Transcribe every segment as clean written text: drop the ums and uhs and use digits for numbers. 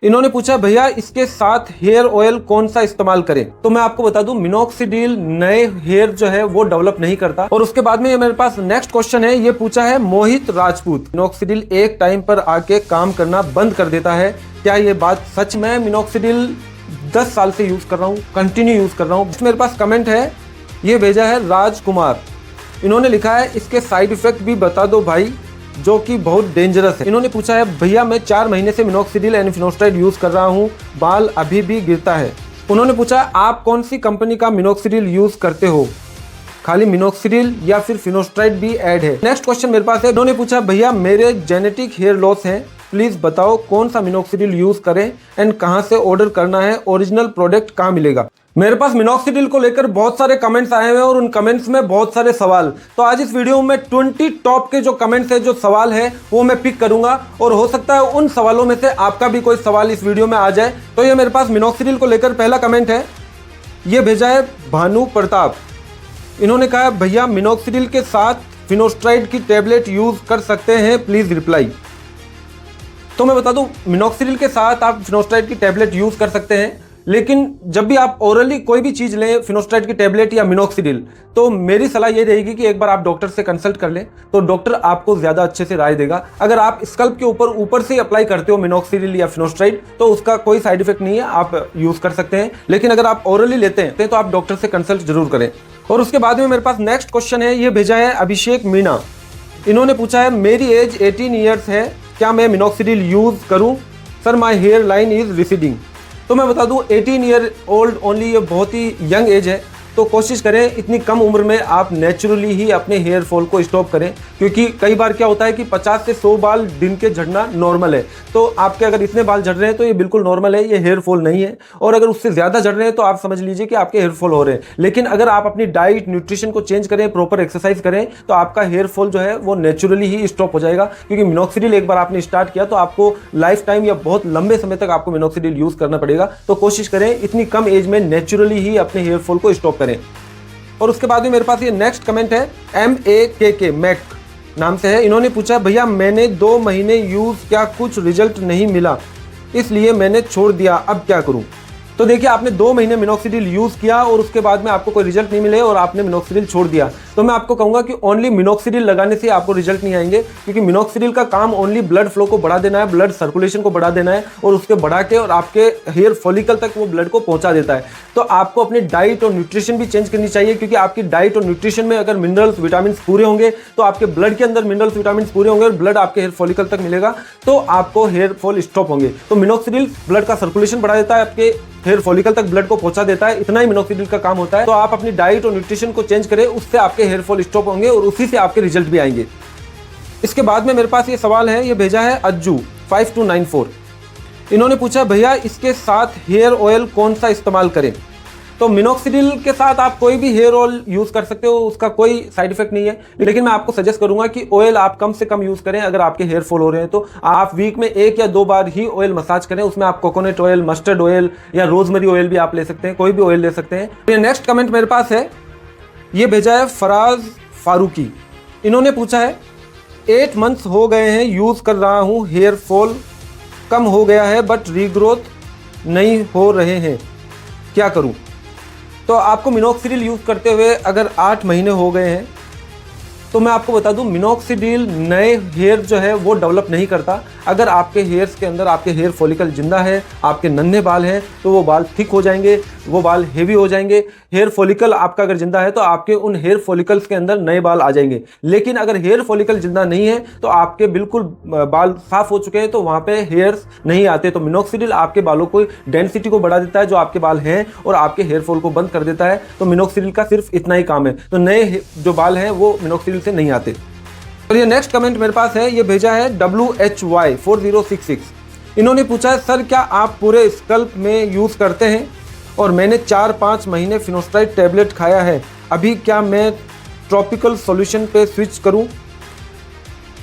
इन्होंने पूछा भैया इसके साथ हेयर ऑयल कौन सा इस्तेमाल करें। तो मैं आपको बता दूं मिनोक्सिडिल नए हेयर जो है वो डेवलप नहीं करता। और उसके बाद में ये मेरे पास नेक्स्ट क्वेश्चन है, ये पूछा है मोहित राजपूत, मिनोक्सिडिल एक टाइम पर आके काम करना बंद कर देता है, क्या ये बात सच में? मिनोक्सिडिल 10 साल से यूज कर रहा हूँ, कंटिन्यू यूज कर रहा हूँ। मेरे पास कमेंट है, ये भेजा है राजकुमार। इन्होंने लिखा है इसके साइड इफेक्ट भी बता दो भाई, जो कि बहुत डेंजरस है। इन्होंने पूछा है भैया मैं 4 महीने से मिनोक्सिडिल एंड फिनोस्ट्राइड यूज कर रहा हूँ, बाल अभी भी गिरता है। उन्होंने पूछा आप कौन सी कंपनी का मिनोक्सिडिल यूज करते हो, खाली मिनोक्सिडिल या फिर फिनोस्ट्राइड भी ऐड है? नेक्स्ट क्वेश्चन मेरे पास है, उन्होंने पूछा भैया मेरे जेनेटिक हेयर लॉस है, प्लीज बताओ कौन सा मिनोक्सिडिल यूज करें एंड कहां से ऑर्डर करना है, ओरिजिनल प्रोडक्ट कहां मिलेगा? मेरे पास मिनोक्सिडिल को लेकर बहुत सारे कमेंट्स आए हुए हैं और उन कमेंट्स में बहुत सारे सवाल। तो आज इस वीडियो में 20 टॉप के जो कमेंट्स है, जो सवाल है वो मैं पिक करूंगा और हो सकता है उन सवालों में से आपका भी कोई सवाल इस वीडियो में आ जाए। तो ये मेरे पास मिनोक्सिडिल को लेकर पहला कमेंट है, ये भेजा है भानु प्रताप। इन्होंने कहा भैया मिनोक्सिडिल के साथ फिनोस्ट्राइड की टेबलेट यूज कर सकते हैं, प्लीज रिप्लाई। तो मैं बता दूं मिनोक्सिडिल के साथ आप फिनोस्ट्राइड की टेबलेट यूज कर सकते हैं, लेकिन जब भी आप ओरली कोई भी चीज लें, फिनोस्ट्राइड की टेबलेट या मिनोक्सिडिल, तो मेरी सलाह ये रहेगी कि एक बार आप डॉक्टर से कंसल्ट कर लें, तो डॉक्टर आपको ज्यादा अच्छे से राय देगा। अगर आप स्कल्प के ऊपर से अप्लाई करते हो मिनोक्सिडिल या फिनोस्ट्राइड, तो उसका कोई साइड इफेक्ट नहीं है, आप यूज कर सकते हैं। लेकिन अगर आप ओरली लेते हैं तो आप डॉक्टर से कंसल्ट जरूर करें। और उसके बाद में मेरे पास नेक्स्ट क्वेश्चन है, ये भेजा है अभिषेक मीणा। इन्होंने पूछा है मेरी एज 18 ईयर्स है, क्या मैं मिनोक्सिडिल यूज करूं? Sir my hair line is receding. तो मैं बता दूं 18 ईयर ओल्ड ओनली, ये बहुत ही यंग एज है, तो कोशिश करें इतनी कम उम्र में आप नेचुरली ही अपने हेयर फॉल को स्टॉप करें, क्योंकि कई बार क्या होता है कि 50 से 100 बाल दिन के झड़ना नॉर्मल है। तो आपके अगर इतने बाल झड़ रहे हैं तो ये बिल्कुल नॉर्मल है, ये हेयर फॉल नहीं है। और अगर उससे ज़्यादा झड़ रहे हैं तो आप समझ लीजिए कि आपके हेयर फॉल हो रहे हैं। लेकिन अगर आप अपनी डाइट न्यूट्रिशन को चेंज करें, प्रॉपर एक्सरसाइज करें, तो आपका हेयर फॉल जो है वो नेचुरली ही स्टॉप हो जाएगा। क्योंकि मिनोक्सिडिल एक बार आपने स्टार्ट किया तो आपको लाइफ टाइम या बहुत लंबे समय तक आपको मिनोक्सिडिल यूज करना पड़ेगा। तो कोशिश करें इतनी कम एज में नेचुरली ही अपने हेयर फॉल को स्टॉप करें। और उसके बाद में मेरे पास ये नेक्स्ट कमेंट है, MAKK मैक नाम से है। इन्होंने पूछा भैया मैंने 2 महीने यूज किया, कुछ रिजल्ट नहीं मिला, इसलिए मैंने छोड़ दिया, अब क्या करूं? तो देखिए आपने 2 महीने मिनोक्सिडिल यूज किया और उसके बाद में आपको कोई रिजल्ट नहीं मिले और आपने मिनोक्सिडिल छोड़ दिया, तो मैं आपको कहूंगा कि ओनली मिनोक्सिडिल लगाने से आपको रिजल्ट नहीं आएंगे। क्योंकि मिनोक्सिडिल का काम ओनली ब्लड फ्लो को बढ़ा देना है, ब्लड सर्कुलेशन को बढ़ा देना है, और उसके बढ़ा के और आपके हेयर फॉलिकल तक वो ब्लड को पहुंचा देता है। तो आपको अपनी डाइट और न्यूट्रिशन भी चेंज करनी चाहिए, क्योंकि आपकी डाइट और न्यूट्रिशन में अगर मिनरल्स विटामिन पूरे होंगे तो आपके ब्लड के अंदर मिनरल्स विटामिन पूरे होंगे और ब्लड आपके हेयर फॉलिकल तक मिलेगा, तो आपको हेयर फॉल स्टॉप होंगे। तो मिनोक्सिडिल ब्लड का सर्कुलेशन बढ़ा देता है, आपके हेयर फॉलिकल तक ब्लड को पहुंचा देता है, इतना ही मिनोक्सिडिल का काम होता है। तो आप अपनी डाइट और न्यूट्रिशन को चेंज करें, उससे आपके हेयर फॉल स्टॉप होंगे और उसी से आपके रिजल्ट भी आएंगे। इसके बाद में मेरे पास ये सवाल है, ये भेजा है अज्जू 5294। इन्होंने पूछा भैया इसके साथ हेयर ऑयल कौन सा इस्तेमाल करें? तो मिनोक्सिडिल के साथ आप कोई भी हेयर ऑयल यूज कर सकते हो, उसका कोई साइड इफेक्ट नहीं है। लेकिन मैं आपको सजेस्ट करूंगा कि ऑयल आप कम से कम यूज करें। अगर आपके हेयर फॉल हो रहे हैं तो आप वीक में 1 या 2 बार ही ऑयल मसाज करें। उसमें आप कोकोनट ऑयल, मस्टर्ड ऑयल या रोजमेरी ऑयल भी आप ले सकते हैं, कोई भी ऑयल ले सकते हैं। ये नेक्स्ट कमेंट मेरे पास है, ये भेजा है फराज फारूकी। इन्होंने पूछा है 8 मंथ्स हो गए हैं यूज कर रहा हूँ, हेयर फॉल कम हो गया है बट रीग्रोथ नहीं हो रहे हैं, क्या करूँ? तो आपको मिनोक्सिडिल यूज करते हुए अगर 8 महीने हो गए हैं, तो मैं आपको बता दूं मिनोक्सिडिल नए हेयर जो है वो डेवलप नहीं करता। अगर आपके हेयर्स के अंदर आपके हेयर फॉलिकल जिंदा है, आपके नन्हे बाल हैं, तो वो बाल थिक हो जाएंगे, वो बाल हेवी हो जाएंगे। हेयर फॉलिकल आपका अगर जिंदा है तो आपके उन हेयर फॉलिकल्स के अंदर नए बाल आ जाएंगे। लेकिन अगर हेयर फॉलिकल जिंदा नहीं है तो आपके बिल्कुल बाल साफ हो चुके हैं, तो वहाँ पे हेयर्स नहीं आते। तो मिनोक्सिडिल आपके बालों को डेंसिटी को बढ़ा देता है जो आपके बाल हैं, और आपके हेयर फॉल को बंद कर देता है। तो मिनोक्सिडिल का सिर्फ इतना ही काम है। तो नए जो बाल हैं वो मिनोक्सिडिल से नहीं आते। और ये नेक्स्ट कमेंट मेरे पास है, ये भेजा है WHY4066। इन्होंने पूछा है सर क्या आप पूरे स्कल्प में यूज़ करते हैं? और मैंने 4-5 महीने फिनोस्ट्राइड टैबलेट खाया है, अभी क्या मैं ट्रॉपिकल सॉल्यूशन पे स्विच करूं?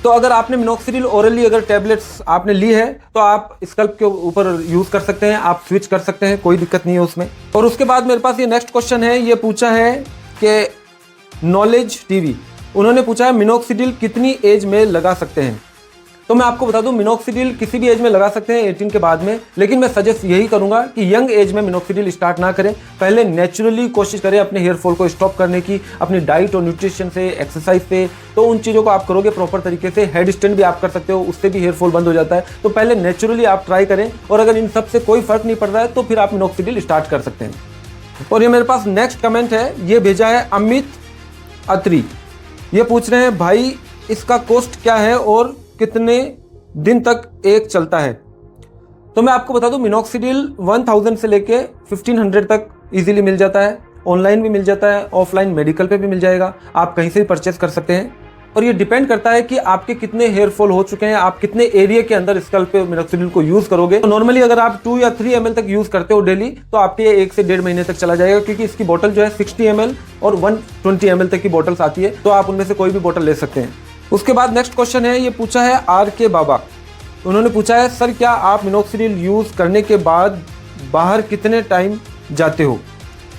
तो अगर आपने मिनोक्सिडिल ओरली अगर टैबलेट्स आपने ली है तो आप स्कल्प के ऊपर यूज़ कर सकते हैं, आप स्विच कर सकते हैं, कोई दिक्कत नहीं है उसमें। और उसके बाद मेरे पास ये नेक्स्ट क्वेश्चन है, ये पूछा है कि नॉलेज टीवी। उन्होंने पूछा है मिनोक्सिडिल कितनी एज में लगा सकते हैं? तो मैं आपको बता दूं मिनोक्सिडिल किसी भी एज में लगा सकते हैं 18 के बाद में, लेकिन मैं सजेस्ट यही करूंगा कि यंग एज में मिनोक्सिडिल स्टार्ट ना करें। पहले नेचुरली कोशिश करें अपने हेयर फॉल को स्टॉप करने की, अपनी डाइट और न्यूट्रिशन से, एक्सरसाइज से। तो उन चीज़ों को आप करोगे प्रॉपर तरीके से, हेड स्टैंड भी आप कर सकते हो, उससे भी हेयर फॉल बंद हो जाता है। तो पहले नेचुरली आप ट्राई करें, और अगर इन सब से कोई फर्क नहीं पड़ रहा है तो फिर आप मिनोक्सिडिल स्टार्ट कर सकते हैं। और ये मेरे पास नेक्स्ट कमेंट है, ये भेजा है अमित अत्री। ये पूछ रहे हैं भाई इसका कॉस्ट क्या है और कितने दिन तक एक चलता है। तो मैं आपको बता दूं मिनोक्सिडिल 1000 से लेके 1500 तक इजीली मिल जाता है। ऑनलाइन भी मिल जाता है, ऑफलाइन मेडिकल पे भी मिल जाएगा, आप कहीं से भी परचेस कर सकते हैं। और ये डिपेंड करता है कि आपके कितने हेयर फॉल हो चुके हैं, आप कितने एरिया के अंदर स्कल्प पे मिनोक्सिडिल को यूज करोगे। तो नॉर्मली अगर आप 2 या 3 ml तक यूज करते हो डेली, तो आपके 1 से 1.5 महीने तक चला जाएगा, क्योंकि इसकी बोतल जो है 60 ml और 120 ml तक की बोतल्स आती है। तो आप उनमें से कोई भी बोतल ले सकते हैं। उसके बाद नेक्स्ट क्वेश्चन है, ये पूछा है RK बाबा। उन्होंने पूछा है सर क्या आप मिनोक्सिडिल यूज करने के बाद बाहर कितने टाइम जाते हो।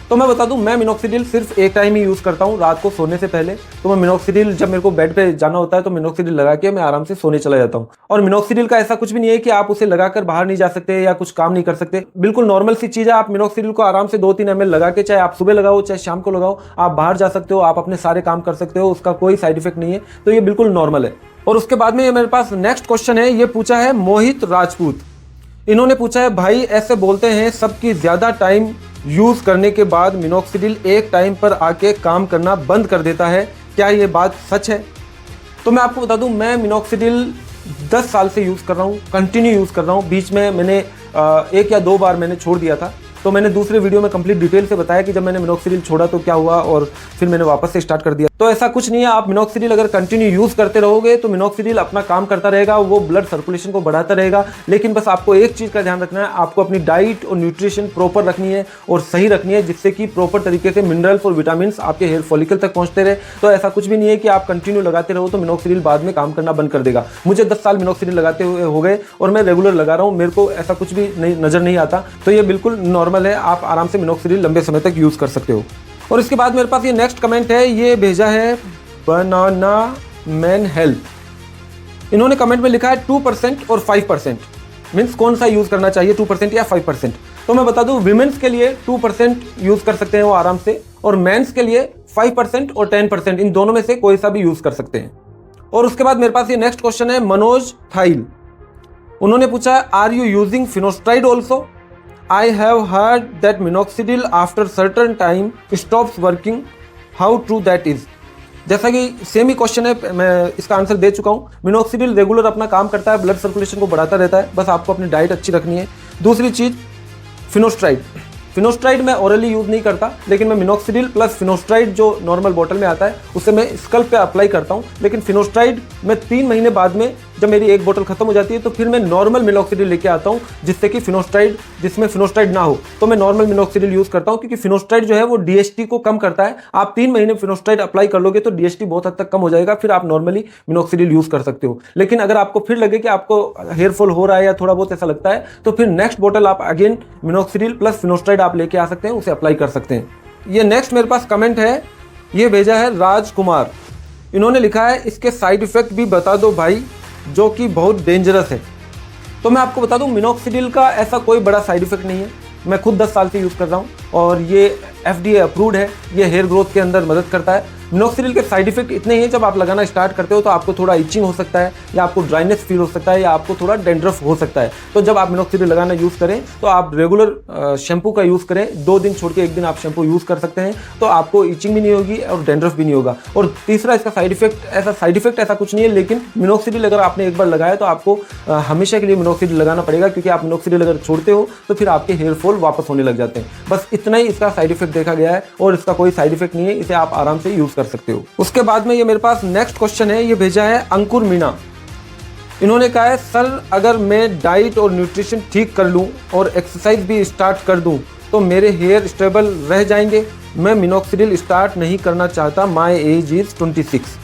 तो मैं बता दूं मैं मिनोक्सिडिल सिर्फ एक टाइम ही यूज़ करता हूं, रात को सोने से पहले। तो मैं मिनोक्सिडिल जब मेरे को बेड पे जाना होता है तो मिनोक्सिडिल लगा के मैं आराम से सोने चला जाता हूं। और मिनोक्सिडिल का ऐसा कुछ भी नहीं है कि आप उसे लगाकर बाहर नहीं जा सकते या कुछ काम नहीं कर सकते। बिल्कुल नॉर्मल सी चीज़ है। आप मिनोक्सिडिल को आराम से 2-3 ml लगा के, चाहे आप सुबह लगाओ चाहे शाम को लगाओ, आप बाहर जा सकते हो, आप अपने सारे काम कर सकते हो, उसका कोई साइड इफेक्ट नहीं है। तो ये बिल्कुल नॉर्मल है। और उसके बाद में ये मेरे पास नेक्स्ट क्वेश्चन है, ये पूछा है मोहित राजपूत। इन्होंने पूछा है भाई ऐसे बोलते हैं सबकी ज़्यादा टाइम यूज़ करने के बाद मिनोक्सिडिल एक टाइम पर आके काम करना बंद कर देता है, क्या ये बात सच है। तो मैं आपको बता दूं मैं मिनोक्सिडिल 10 साल से यूज़ कर रहा हूं, कंटिन्यू यूज़ कर रहा हूं। बीच में मैंने 1 या 2 बार मैंने छोड़ दिया था। तो मैंने दूसरे वीडियो में कंप्लीट डिटेल से बताया कि जब मैंने मिनोक्सिडिल छोड़ा तो क्या हुआ, और फिर मैंने वापस से स्टार्ट कर दिया। तो ऐसा कुछ नहीं है, आप मिनोक्सिडिल अगर कंटिन्यू यूज़ करते रहोगे तो मिनोक्सिडिल अपना काम करता रहेगा, वो ब्लड सर्कुलेशन को बढ़ाता रहेगा। लेकिन बस आपको एक चीज़ का ध्यान रखना है, आपको अपनी डाइट और न्यूट्रिशन प्रॉपर रखनी है और सही रखनी है, जिससे कि प्रॉपर तरीके से मिनरल्स और विटामिन आपके हेयर फॉलिकल तक पहुँचते रहे। तो ऐसा कुछ भी नहीं है कि आप कंटिन्यू लगाते रहो तो मिनोक्सिडिल बाद में काम करना बंद कर देगा। मुझे 10 साल मिनोक्सिडिल लगाते हुए हो गए और मैं रेगुलर लगा रहा हूँ, मेरे को ऐसा कुछ भी नज़र नहीं आता। तो ये बिल्कुल नॉर्मल है, आप आराम से मिनोक्सिडिल लंबे समय तक यूज़ कर सकते हो। और इसके बाद मेरे पास ये नेक्स्ट कमेंट है, ये भेजा है बनाना मैन हेल्थ। इन्होंने कमेंट में लिखा है 2% और 5%, मीन्स कौन सा यूज़ करना चाहिए, 2% या 5%। तो मैं बता दूं विमेंस के लिए 2% यूज़ कर सकते हैं वो आराम से, और मेंस के लिए 5% और 10%, इन दोनों में से कोई सा भी यूज़ कर सकते हैं। और उसके बाद मेरे पास ये नेक्स्ट क्वेश्चन है मनोज थाइल। उन्होंने पूछा are you using finasteride also. I have heard that minoxidil after certain time stops working. How true that is? जैसा कि सेम ही क्वेश्चन है, मैं इसका आंसर दे चुका हूँ। मिनोक्सिडिल रेगुलर अपना काम करता है, ब्लड सर्कुलेशन को बढ़ाता रहता है, बस आपको अपनी डाइट अच्छी रखनी है। दूसरी चीज़ फिनोस्ट्राइड मैं ओरली यूज़ नहीं करता, लेकिन मैं मिनोक्सिडिल प्लस फिनोस्ट्राइड जो नॉर्मल बॉटल में आता है उसे मैं स्कल्प पे अप्लाई करता हूँ। लेकिन फिनोस्ट्राइड मैं 3 महीने बाद में, जब मेरी एक बोतल खत्म हो जाती है, तो फिर मैं नॉर्मल मिनोक्सिडिल लेके आता हूँ, जिससे कि जिसमें फिनोस्ट्राइड ना हो। तो मैं नॉर्मल मिनोक्सिडिल यूज़ करता हूँ, क्योंकि फिनोस्ट्राइड जो है वो DHT को कम करता है। आप 3 महीने फिनोस्ट्राइड अप्लाई कर लोगे तो DHT बहुत हद तक कम हो जाएगा, फिर आप नॉर्मली मिनोक्सिडिल यूज़ कर सकते हो। लेकिन अगर आपको फिर लगे कि आपको हेयर फॉल हो रहा है या थोड़ा बहुत ऐसा लगता है, तो फिर नेक्स्ट बोतल आप अगेन मिनोक्सिडिल प्लस फिनोस्ट्राइड आप लेके आ सकते हैं, उसे अप्लाई कर सकते हैं। ये नेक्स्ट मेरे पास कमेंट है, ये भेजा है राजकुमार। इन्होंने लिखा है इसके साइड इफेक्ट भी बता दो भाई, जो कि बहुत डेंजरस है। तो मैं आपको बता दूं मिनोक्सिडिल का ऐसा कोई बड़ा साइड इफेक्ट नहीं है। मैं खुद 10 साल से यूज़ कर रहा हूं और ये FDA अप्रूव्ड है, ये हेयर ग्रोथ के अंदर मदद करता है। मिनोक्सिडिल के साइड इफेक्ट इतने ही हैं, जब आप लगाना स्टार्ट करते हो तो आपको थोड़ा इचिंग हो सकता है, या आपको ड्राइनेस फील हो सकता है, या आपको थोड़ा डेंड्रफ हो सकता है। तो जब आप मिनोक्सिडिल लगाना यूज़ करें तो आप रेगुलर शैम्पू का यूज़ करें, 2 दिन छोड़ के 1 दिन आप शैम्पू यूज़ कर सकते हैं, तो आपको इचिंग भी नहीं होगी और डेंड्रफ भी नहीं होगा। और तीसरा इसका साइड इफेक्ट ऐसा कुछ नहीं है, लेकिन मिनोक्सिडिल अगर आपने एक बार लगाया तो आपको हमेशा के लिए मिनोक्सिडिल लगाना पड़ेगा, क्योंकि आप मिनोक्सिडिल अगर छोड़ते हो तो फिर आपके हेयर फॉल वापस होने लग जाते हैं। बस इतना ही इसका साइड इफेक्ट देखा गया है, और इसका कोई साइड इफेक्ट नहीं है, इसे आप आराम से यूज़ कर सकते हो। उसके बाद में ये मेरे पास नेक्स्ट क्वेश्चन है, ये भेजा है अंकुर मीणा। इन्होंने कहा है सर अगर मैं डाइट और न्यूट्रिशन ठीक कर लूं और एक्सरसाइज भी स्टार्ट कर दूं तो मेरे हेयर स्टेबल रह जाएंगे। मैं मिनोक्सिडिल स्टार्ट नहीं करना चाहता, माय एज इज 26।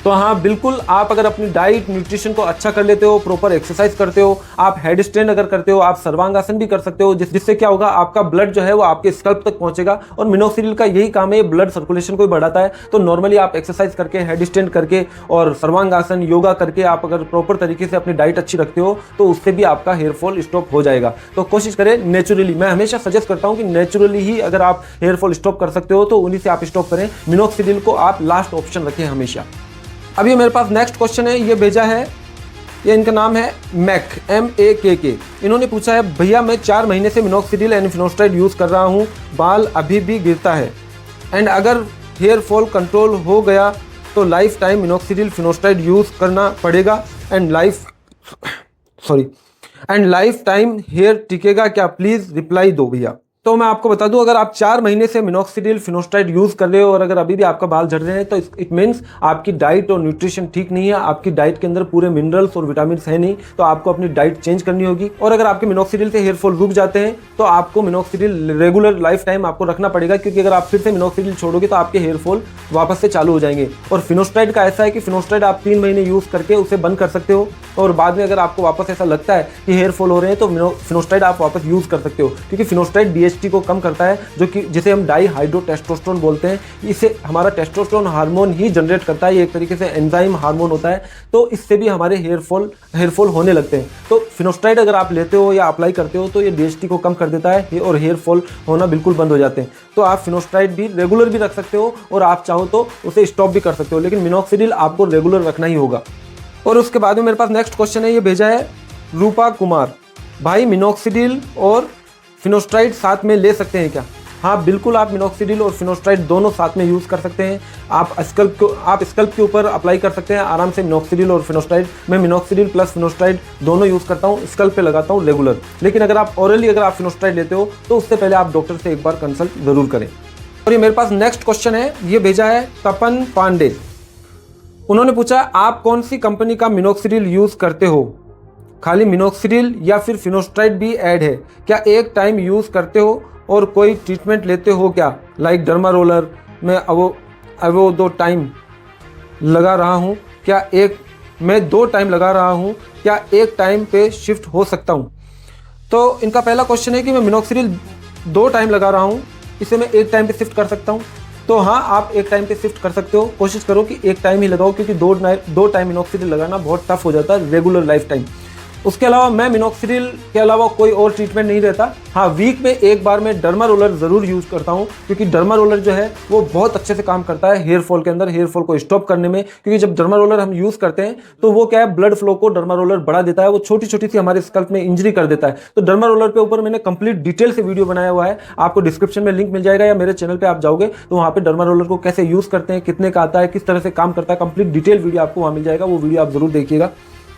तो हाँ बिल्कुल, आप अगर अपनी डाइट न्यूट्रिशन को अच्छा कर लेते हो, प्रॉपर एक्सरसाइज करते हो, आप हेड स्टैंड अगर करते हो, आप सर्वांगासन भी कर सकते हो, जिससे क्या होगा, आपका ब्लड जो है वो आपके स्कल्प तक पहुंचेगा। और मिनोक्सिडिल का यही काम है, ब्लड सर्कुलेशन को भी बढ़ाता है। तो नॉर्मली आप एक्सरसाइज करके, हेड स्टैंड करके और सर्वांगासन, योगा करके आप अगर प्रॉपर तरीके से अपनी डाइट अच्छी रखते हो तो उससे भी आपका हेयर फॉल स्टॉप हो जाएगा। तो कोशिश करें नेचुरली, मैं हमेशा सजेस्ट करता हूँ कि नेचुरली ही अगर आप हेयर फॉल स्टॉप कर सकते हो तो उन्हीं से आप स्टॉप करें। मिनोक्सिडिल को आप लास्ट ऑप्शन रखें हमेशा। अब ये मेरे पास नेक्स्ट क्वेश्चन है, ये भेजा है, ये इनका नाम है मैक, MAKK। इन्होंने पूछा है, भैया मैं 4 महीने से मिनोक्सिडिल एंड फिनोस्ट्राइड यूज़ कर रहा हूँ, बाल अभी भी गिरता है, एंड अगर हेयर फॉल कंट्रोल हो गया तो लाइफ टाइम मिनोक्सिडिल फिनोस्ट्राइड यूज़ करना पड़ेगा, एंड लाइफ टाइम हेयर टिकेगा क्या? प्लीज़ रिप्लाई दो भैया। तो मैं आपको बता दूं, अगर आप 4 महीने से मिनोक्सिडिल फिनोस्ट्राइड यूज़ कर रहे हो और अगर अभी भी आपका बाल झड़ रहे हैं तो इट मीन्स आपकी डाइट और न्यूट्रिशन ठीक नहीं है, आपकी डाइट के अंदर पूरे मिनरल्स और विटामिन है नहीं, तो आपको अपनी डाइट चेंज करनी होगी। और अगर आपके मिनोक्सिडिल से हेयर फॉल रुक जाते हैं तो आपको मिनोक्सिडिल रेगुलर लाइफ टाइम आपको रखना पड़ेगा, क्योंकि अगर आप फिर से मिनोक्सिडिल छोड़ोगे तो आपके हेयर फॉल वापस से चालू हो जाएंगे। और फिनोस्ट्राइड का ऐसा है कि फिनोस्ट्राइड आप 3 महीने यूज़ करके उसे बंद कर सकते हो, और बाद में अगर आपको वापस ऐसा लगता है कि हेयर फॉल हो रहे हैं तो फिनोस्ट्राइड आप वापस यूज़ कर सकते हो, क्योंकि फिनोस्ट्राइड DHT को कम करता है, जो कि जिसे हम डाई हाइड्रो टेस्टोस्टेरोन बोलते हैं। इसे हमारा टेस्टोस्टेरोन हार्मोन ही जनरेट करता है, ये एक तरीके से एंजाइम हार्मोन होता है, तो इससे भी हमारे हेयर फॉल होने लगते हैं। तो फिनोस्ट्राइड अगर आप लेते हो या अप्लाई करते हो तो ये DHT को कम कर देता है और हेयर फॉल होना बिल्कुल बंद हो जाते हैं। तो आप फिनोस्ट्राइड भी रेगुलर भी रख सकते हो और आप चाहो तो उसे स्टॉप भी कर सकते हो, लेकिन मिनोक्सिडिल आपको रेगुलर रखना ही होगा। और उसके बाद में मेरे पास नेक्स्ट क्वेश्चन है, ये भेजा है रूपा कुमार, भाई मिनोक्सिडिल और फिनोस्ट्राइड साथ में ले सकते हैं क्या? हाँ बिल्कुल, आप मिनोक्सिडिल और फिनोस्ट्राइड दोनों साथ में यूज़ कर सकते हैं। आप स्कल्प के ऊपर अप्लाई कर सकते हैं आराम से मिनोक्सिडिल और फिनोस्ट्राइड। मैं मिनोक्सिडिल प्लस फिनोस्ट्राइड दोनों यूज़ करता हूँ, स्कल्प पे लगाता हूँ रेगुलर। लेकिन अगर आप ऑरली अगर आप फिनोस्ट्राइड लेते हो तो उससे पहले आप डॉक्टर से एक बार कंसल्ट ज़रूर करें। और ये मेरे पास नेक्स्ट क्वेश्चन है, ये भेजा है तपन पांडे। उन्होंने पूछा, आप कौन सी कंपनी का मिनोक्सिडिल यूज़ करते हो? खाली मिनोक्सिडिल या फिर फिनोस्ट्राइड भी ऐड है? क्या एक टाइम यूज़ करते हो और कोई ट्रीटमेंट लेते हो क्या? लाइक डर्मा रोलर में वो 2 टाइम लगा रहा हूँ, क्या मैं 2 टाइम लगा रहा हूँ, क्या एक टाइम पे शिफ्ट हो सकता हूँ? तो इनका पहला क्वेश्चन है कि मैं मिनोक्सिडिल 2 टाइम लगा रहा हूँ, इसे मैं एक टाइम पे शिफ्ट कर सकता हूँ? तो हाँ, आप एक टाइम पे शिफ्ट कर सकते हो। कोशिश करो कि एक टाइम ही लगाओ, क्योंकि 2 टाइम मिनोक्सिडिल लगाना बहुत टफ हो जाता है रेगुलर लाइफ टाइम। उसके अलावा मैं मिनोक्सिडिल के अलावा कोई और ट्रीटमेंट नहीं रहता। हाँ, वीक में एक बार मैं डर्मा रोलर ज़रूर यूज़ करता हूँ, क्योंकि डर्मा रोलर जो है वो बहुत अच्छे से काम करता है हेयर फॉल के अंदर, हेयर फॉल को स्टॉप करने में। क्योंकि जब डर्मा रोलर हम यूज़ करते हैं तो वो क्या है, ब्लड फ्लो को डर्मा रोलर बढ़ा देता है, वो छोटी छोटी सी हमारे स्कल्प में इंजरी कर देता है। तो डर्मा रोलर के ऊपर मैंने कंप्लीट डिटेल से वीडियो बनाया हुआ है, आपको डिस्क्रिप्शन में लिंक मिल जाएगा, या मेरे चैनल पर आप जाओगे तो वहाँ पर डर्मा रोलर को कैसे यूज़ करते हैं, कितने का आता है, किस तरह से काम करता है, कंप्लीट डिटेल वीडियो आपको वहाँ मिल जाएगा, वो वीडियो आप जरूर देखिएगा।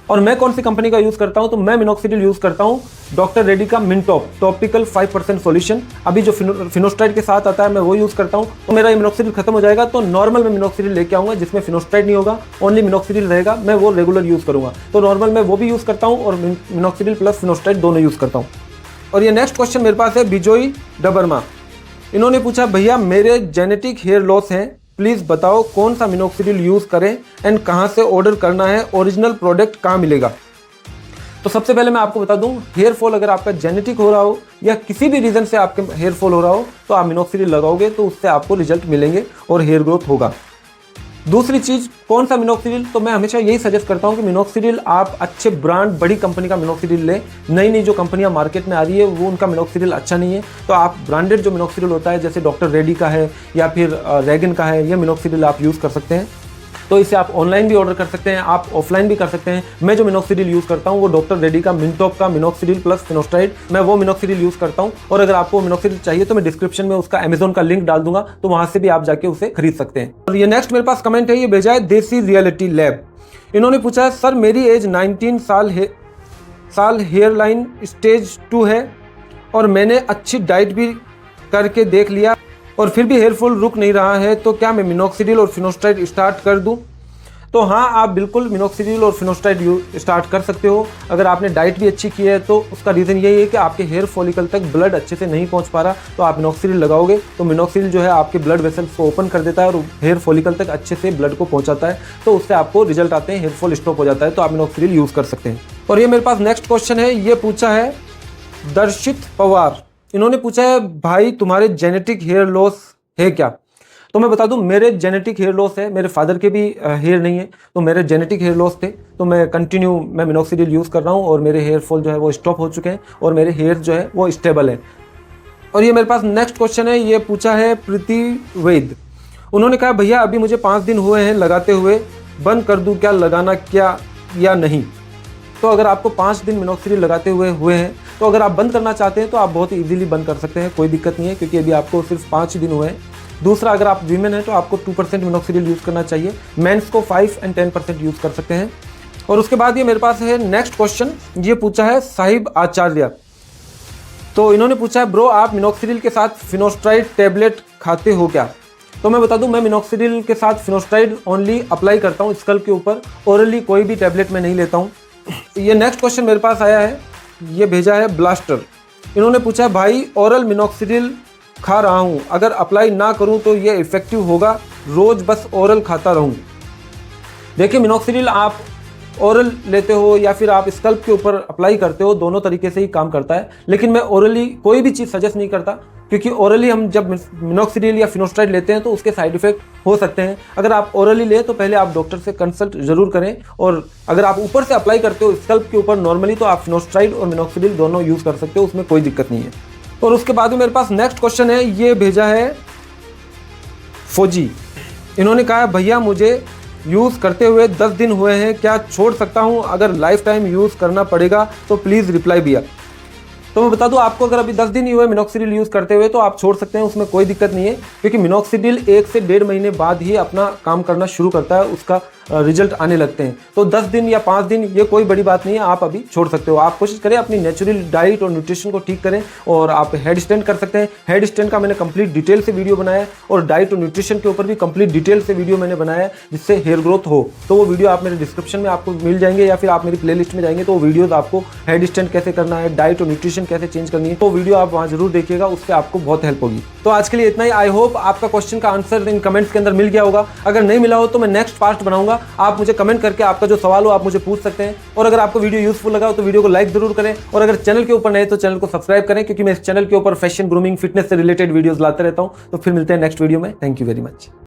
और मैं कौन सी कंपनी का यूज़ करता हूं, तो मैं मिनोक्सिडिल यूज़ करता हूं डॉक्टर रेड्डी का मिनटॉप टॉपिकल 5% सॉल्यूशन। अभी जो फिनोस्ट्राइड के साथ आता है मैं वो यूज़ करता हूं। तो मेरा ये मिनोक्सिडिल खत्म हो जाएगा तो नॉर्मल में मिनोक्सिडिल लेके आऊँगा, जिसमें फिनोस्ट्राइड नहीं होगा, ओनली मिनोक्सिडिल रहेगा, मैं वो रेगुलर यूज़ करूँगा। तो नॉर्मल में वो भी यूज़ करता हूँ और मिनोक्सिडिल प्लस फिनोस्ट्राइड दोनों यूज़ करता हूँ। और ये नेक्स्ट क्वेश्चन मेरे पास है बिजोई डबरमा। इन्होंने पूछा, भैया मेरे जेनेटिक हेयर लॉस हैं, प्लीज़ बताओ कौन सा मिनोक्सिडिल यूज़ करें एंड कहाँ से ऑर्डर करना है, ओरिजिनल प्रोडक्ट कहाँ मिलेगा? तो सबसे पहले मैं आपको बता दूं, हेयर फॉल अगर आपका जेनेटिक हो रहा हो या किसी भी रीज़न से आपके हेयर फॉल हो रहा हो तो आप मिनोक्सिडिल लगाओगे तो उससे आपको रिजल्ट मिलेंगे और हेयर ग्रोथ होगा। दूसरी चीज़, कौन सा मिनोक्सिडिल, तो मैं हमेशा यही सजेस्ट करता हूँ कि मिनोक्सिडिल आप अच्छे ब्रांड, बड़ी कंपनी का मिनोक्सिडिल लें। नई जो कंपनियां मार्केट में आ रही है वो उनका मिनोक्सिडिल अच्छा नहीं है, तो आप ब्रांडेड जो मिनोक्सिडिल होता है जैसे डॉक्टर रेड्डी का है या फिर रेगन का है, ये मिनोक्सिडिल आप यूज़ कर सकते हैं। तो इसे आप ऑनलाइन भी ऑर्डर कर सकते हैं, आप ऑफलाइन भी कर सकते हैं। मैं जो मिनोक्सिडिल यूज़ करता हूँ वो डॉक्टर रेड्डी का मिनटॉप का मिनोक्सिडिल प्लस फिनोस्ट्राइड, मैं वो मिनोक्सिडिल यूज़ करता हूँ। और अगर आपको मिनोक्सिडिल चाहिए तो मैं डिस्क्रिप्शन में उसका अमेजोन का लिंक डाल दूंगा, तो वहाँ से भी आप जाके उसे खरीद सकते हैं। और ये नेक्स्ट मेरे पास कमेंट है, ये भेजा है देसी रियलिटी लैब। इन्होंने पूछा है, सर मेरी एज 19 साल हेयर लाइन स्टेज 2 है और मैंने अच्छी डाइट भी करके देख लिया और फिर भी हेयर फॉल रुक नहीं रहा है, तो क्या मैं मिनोक्सिडिल और फिनोस्ट्राइड स्टार्ट कर दूं? तो हाँ, आप बिल्कुल मिनॉक्सिडिल और फिनोस्टाइड स्टार्ट कर सकते हो। अगर आपने डाइट भी अच्छी की है तो उसका रीज़न यही है कि आपके हेयर फॉलिकल तक ब्लड अच्छे से नहीं पहुंच पा रहा, तो आप मिनॉक्सिडिल लगाओगे तो मिनॉक्सिडिल जो है आपके ब्लड वेसल्स को ओपन कर देता है और हेयर फॉलिकल तक अच्छे से ब्लड को पहुंचाता है, तो उससे आपको रिजल्ट आते हैं, हेयर फॉल स्टॉप हो जाता है, तो आप मिनॉक्सिडिल यूज़ कर सकते हैं। और ये मेरे पास नेक्स्ट क्वेश्चन है, ये पूछा है दर्शित पवार। इन्होंने पूछा है भाई तुम्हारे जेनेटिक हेयर लॉस है क्या? तो मैं बता दूं, मेरे जेनेटिक हेयर लॉस है, मेरे फादर के भी हेयर नहीं है, तो मेरे जेनेटिक हेयर लॉस थे, तो मैं मिनॉक्सिडिल यूज़ कर रहा हूं और मेरे हेयर फॉल जो है वो स्टॉप हो चुके हैं और मेरे हेयर जो है वो स्टेबल है। और ये मेरे पास नेक्स्ट क्वेश्चन है, ये पूछा है प्रीति वैद। उन्होंने कहा भैया अभी मुझे 5 दिन हुए हैं लगाते हुए, बंद कर दूं क्या लगाना क्या या नहीं? तो अगर आपको 5 दिन मिनॉक्सिडिल लगाते हुए हैं, तो अगर आप बंद करना चाहते हैं तो आप बहुत इजीली बंद कर सकते हैं, कोई दिक्कत नहीं है, क्योंकि अभी आपको सिर्फ 5 दिन हुए हैं। दूसरा, अगर आप वीमेन हैं तो आपको 2% मिनॉक्सिडिल यूज़ करना चाहिए, मेंस को 5 और 10% यूज़ कर सकते हैं। और उसके बाद ये मेरे पास है नेक्स्ट क्वेश्चन, ये पूछा है साहिब आचार्य। तो इन्होंने पूछा है ब्रो आप मिनॉक्सिडिल के साथ फिनोस्टाइड टैबलेट खाते हो क्या? तो मैं बता दूं, मैं मिनॉक्सिडिल के साथ फिनोस्टाइड ओनली अप्लाई करता हूं स्कल्प के ऊपर, ओरली कोई भी टैबलेट मैं नहीं लेता हूं। ये नेक्स्ट क्वेश्चन मेरे पास आया है, ये भेजा है ब्लास्टर। इन्होंने पूछा है भाई ओरल मिनॉक्सिडिल खा रहा हूं, अगर अप्लाई ना करूं तो ये इफेक्टिव होगा, रोज बस ओरल खाता रहूं? देखिए, मिनॉक्सिडिल आप ओरल लेते हो या फिर आप स्कल्प के ऊपर अप्लाई करते हो, दोनों तरीके से ही काम करता है, लेकिन मैं ओरली कोई भी चीज़ सजेस्ट नहीं करता, क्योंकि ओरली हम जब मिनॉक्सिडिल या फिनोस्टाइड लेते हैं तो उसके साइड इफेक्ट हो सकते हैं। अगर आप ओरली ले तो पहले आप डॉक्टर से कंसल्ट जरूर करें, और अगर आप ऊपर से अप्लाई करते हो स्कल्प के ऊपर नॉर्मली, तो आप फिनोस्टाइड और मिनॉक्सिडिल दोनों यूज़ कर सकते हो, उसमें कोई दिक्कत नहीं है। और उसके बाद में मेरे पास नेक्स्ट क्वेश्चन है, ये भेजा है फौजी। इन्होंने कहा भैया मुझे यूज़ करते हुए 10 दिन हुए हैं, क्या छोड़ सकता हूं? अगर लाइफ टाइम यूज़ करना पड़ेगा तो प्लीज़ रिप्लाई भैया। तो मैं बता दूं आपको, अगर अभी 10 दिन ही हुए मिनॉक्सिडिल यूज़ करते हुए तो आप छोड़ सकते हैं, उसमें कोई दिक्कत नहीं है, क्योंकि मिनॉक्सिडिल 1 से 1.5 महीने बाद ही अपना काम करना शुरू करता है, उसका रिजल्ट आने लगते हैं। तो 10 दिन या 5 दिन ये कोई बड़ी बात नहीं है, आप अभी छोड़ सकते हो। आप कोशिश करें अपनी नेचुरल डाइट और न्यूट्रिशन को ठीक करें, और आप हेड स्टैंड कर सकते हैं। हेड स्टैंड का मैंने कंप्लीट डिटेल से वीडियो बनाया है, और डाइट और न्यूट्रिशन के ऊपर भी कंप्लीट डिटेल से वीडियो मैंने बनाया है, जिससे हेयर ग्रोथ हो। तो वो वीडियो आप मेरे डिस्क्रिप्शन में आपको मिल जाएंगे, या फिर आप मेरी प्लेलिस्ट में जाएंगे तो वो वीडियोज आपको हेड स्टैंड कैसे करना है, डाइट और न्यूट्रिशन कैसे चेंज करनी है, तो वीडियो आप वहाँ जरूर देखिएगा, उससे आपको बहुत हेल्प होगी। तो आज के लिए इतना ही। आई होप आपका क्वेश्चन का आंसर इन कमेंट्स के अंदर मिल गया होगा। अगर नहीं मिला हो तो मैं नेक्स्ट पार्ट बनाऊंगा, आप मुझे कमेंट करके आपका जो सवाल हो आप मुझे पूछ सकते हैं। और अगर आपको वीडियो यूजफुल लगा हो तो वीडियो को लाइक जरूर करें, और अगर चैनल के ऊपर नए तो चैनल को सब्सक्राइब करें, क्योंकि मैं इस चैनल के ऊपर फैशन, ग्रूमिंग, फिटनेस से रिलेटेड वीडियोस लाते रहता हूं। तो फिर मिलते हैं नेक्स्ट वीडियो में। Thank you very much.